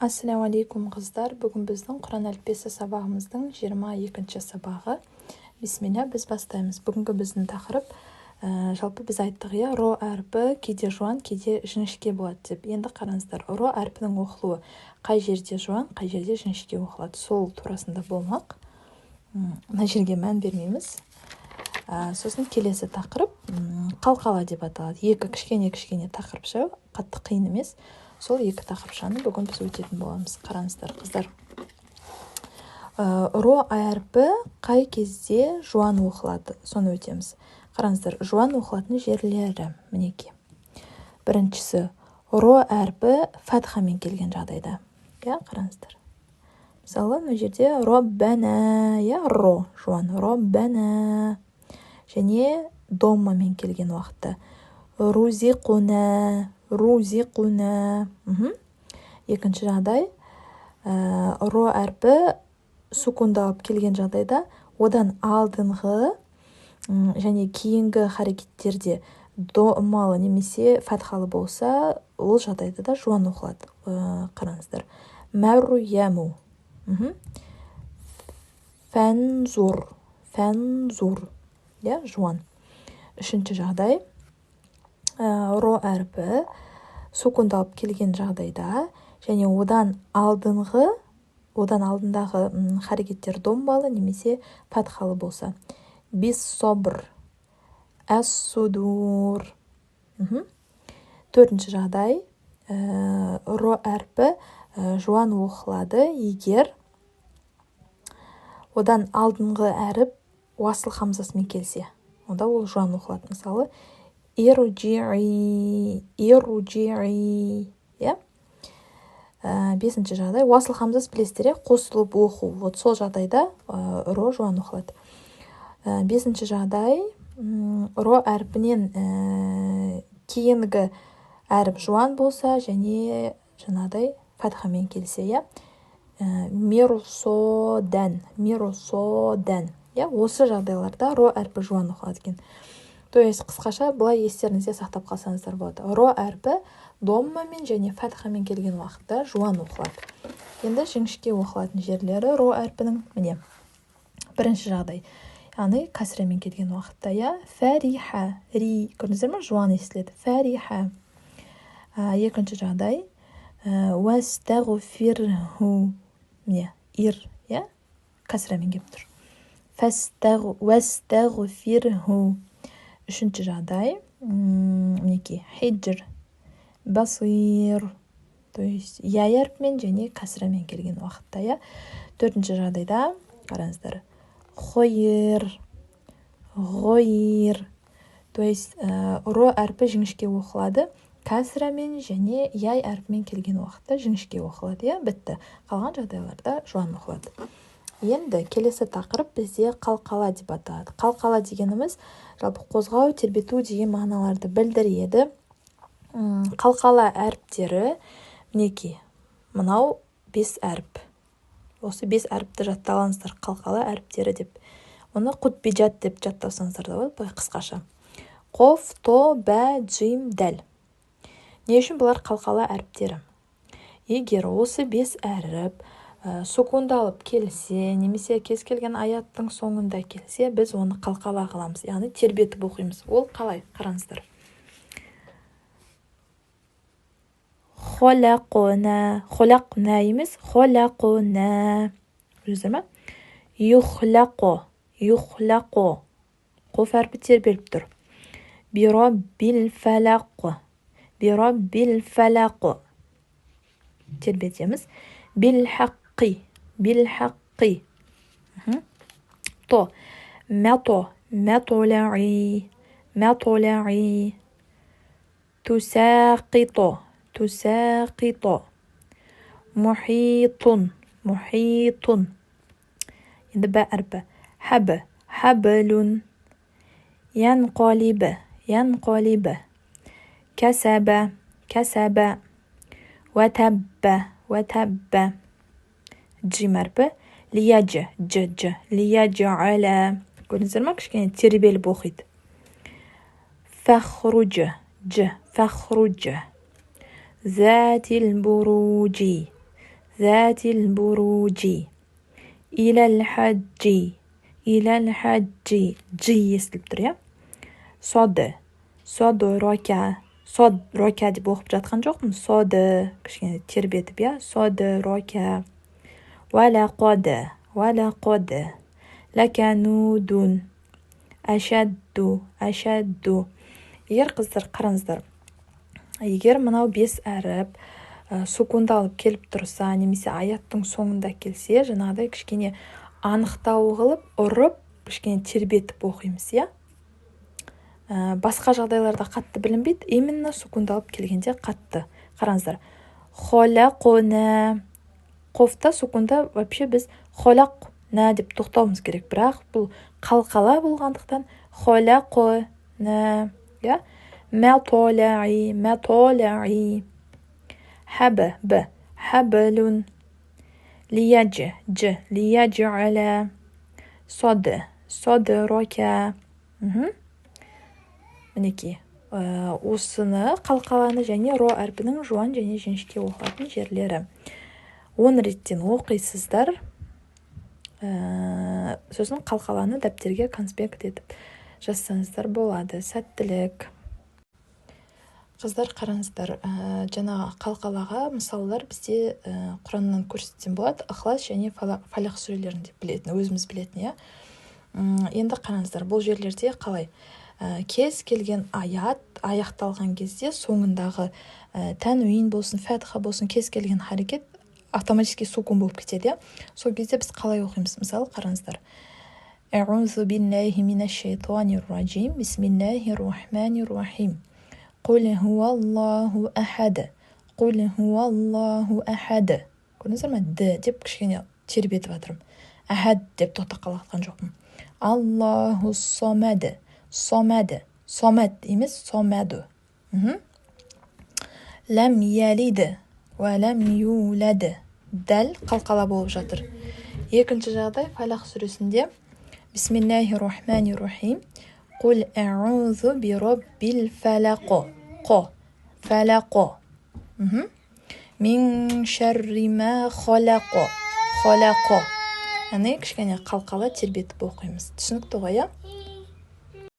Ассаламу алейкум қыздар. Бүгін біздің Құран әліппесі сабағымыздың 22-ші сабағы. Бисмилля, біз бастаймыз. Бүгінгі біздің тақырып, жалпы біз айттық, ро әрпі кейде жуан, кейде жіңішке болады деп. Енді қараңыздар, ро әрпінің оқылуы қай жерде жуан, қай жерде жіңішке оқылады. Сол турасында болмақ. Мына жерге мән бермейміз. Сосын келесі тақырып қалқала деп аталады. Екі кішкене тақырыпша, қатты қиын емес. Сол екі тақырыпшаны бүгін біз өтетін боламыз. Қараңыздар, қыздар. Ро әрпі қай кезде жуан оқылады? Соны өтеміз. Қараңыздар, жуан оқылатын жерлері мінеки. Біріншісі, ро әрпі фатхамен келген жағдайда. Қараңыздар. Мысалы, мына жерде роббәнә, ро жуан, роббәнә. Және доммамен келген уақытта рузиқуна. Екінші жағдай, ро әрпі сукундалып келген жағдайда, одан алдыңғы және кейінгі харекеттерде доммалы немесе фатхалы болса, ол жағдайда да жуан оқылады. Қараңыздар. Мәрруяму. Фәнзур. Жуан. Үшінші жағдай, ро әрпі сукундалып келген жағдайда және одан алдындағы харекеттер домбалы немесе фатхалы болса. Бис-собр, әс-судур. Төртінші жағдай, ро әрпі жуан оқылады егер одан алдыңғы әріп уасыл хамзасымен келсе. Онда ол жуан оқылады. Мысалы, ирджи'i. Бесінші жағдай, уасыл хамзас білесіздер, қосылып оқу. Вот сол жағдайда ро жуан оқылады. Бесінші жағдай, ро әрпінен кейінгі әріп жуан болса және жаңадай фатхамен келсе. Мирусодан. Осы жағдайларда ро әрпі жуан оқылады екен. То есть, қысқаша былай естеріңізде сақтап қалсаңыздар болады. Ро әрпі доммамен және фатхамен келген уақытта жуан оқылады. Енді жіңішке оқылатын жерлері ро әрпінің міне. Бірінші жағдай, яғни кәсіремен келген уақытта, фәриха, ри, көрдіңіздер ме? Жуан естіледі. Фәриха. Екінші жағдай, уәстәғфирху, міне, ир, кәсіремен келіп тұр. Вәстәғфирху. Үшінші жағдай, мінеки, хиджр, басир, то есть әрпімен және кәсіремен келген уақытта. Төртінші жағдайда, қараңыздар, хойыр, то есть ро әрпі жіңішке оқылады, кәсіремен және әрпімен келген уақытта жіңішке оқылады. Бітті. Қалған жағдайларда жуан оқылады. Енді келесі тақырып бізде қалқала деп аталады. Қалқала дегеніміз жалпы қозғау, тербету деген мағыналарды білдіреді. Қалқала әріптері мінеки, мынау 5 әріп. Осы 5 әріпті жатталаңыздар, қалқала әріптері деп. Оны құтбиджат деп жаттасаңыздар да болады, былай қысқаша. Қоф, то, бә, джим, дәл. Не үшін бұлар қалқала әріптері? Егер осы 5 әріп сукундалып келсе, немесе кез келген аяттың соңында келсе, біз оны қалқала қыламыз, яғни тербетіп оқимыз. Ол қалай? Қараңыздар. Холақна емес, холақна. Көрдіңіздер ме? Юхлақо. Қоф әрпі тербеліп тұр. Бироббил фалақо. Тербетеміз. Билхаққи. То. Мәтола'i. Тусақито. Мухитун. Енді бә әрпі. Хаблун. Янқалибі. Кәсәбә. Вәтәббә. Джим әрпі. Лияджа. Лияджа'ала. Көрдіңіздер ме? Кішкене тербеліп оқиды. Фәхруджа. Затил буруджи. ذات البروج إلى الحج إلى الحج جي естіліп тұр, ja? Соды рока деп оқып жатқан жоқпын. Соды кішкене тербетіп, ja? Соды рока. ولقد لكنود أشد. Егер қыздар қараңыздар, егер мынау 5 әріп сукундалып келіп тұрса, немесе аяттың соңында келсе, жаңағыдай кішкене анықтау қылып, ұрып, кішкене тербетіп оқимыз, ja? Басқа жағдайларда қатты білінбейді, именно сукундалып келгенде қатты. Қараңыздар. Холақона. Қофта сукунда вообще біз холақна деп тоқтауымыз керек, бірақ бұл қалқала болғандықтан холақона, ja? Матолаи. حبل ليجعل صدرك. Мінекей, осыны қалқаланы және ро әрпінің жуан және жіңішке оқылатын жерлері. 10 реттен оқисыздар. Сосын қалқаланы дәптерге конспект етіп жазсаңыздар болады. Сәттілік. Қыздар қараңыздар, жаңағы қалқалаға мысалдар бізде Құраннан көрсетсем болады. Ықлас және Фалақ сүрелерін деп білетін, өзіміз білетін, ja? Енді қараңыздар, бұл жерлерде қалай? Кез келген аят аяқталған кезде соңындағы тәнуин болсын, фәтха болсын, кез келген харекет автоматически сукун болып кетеді, ja? Сол кезде біз қалай оқимыз? Мысалы, қараңыздар. А'узу биллахи минаш шайтанир ражим. Бисмиллахир рахманир рахим. Қул хуаллаху ахад. Қул хуаллаху ахад. Көрдіңіздер ме? Д деп кішкене тербетіп жатырмын. Ахад деп тоқтап қалған жоқпын. Аллаху самад. Самад емес, самаду. Лам ялид ва лам юлад. Дәл қалқала болып жатыр. Екінші жағдай Фалақ сүресінде Бисмиллахир-рахманир-рахим. Қул а'узу бираббил фалақ. Фалақ. Мин шарри ма халақ. Яғни кішкене қалқала тербетіп оқимыз. Түсінікті ғой, ja?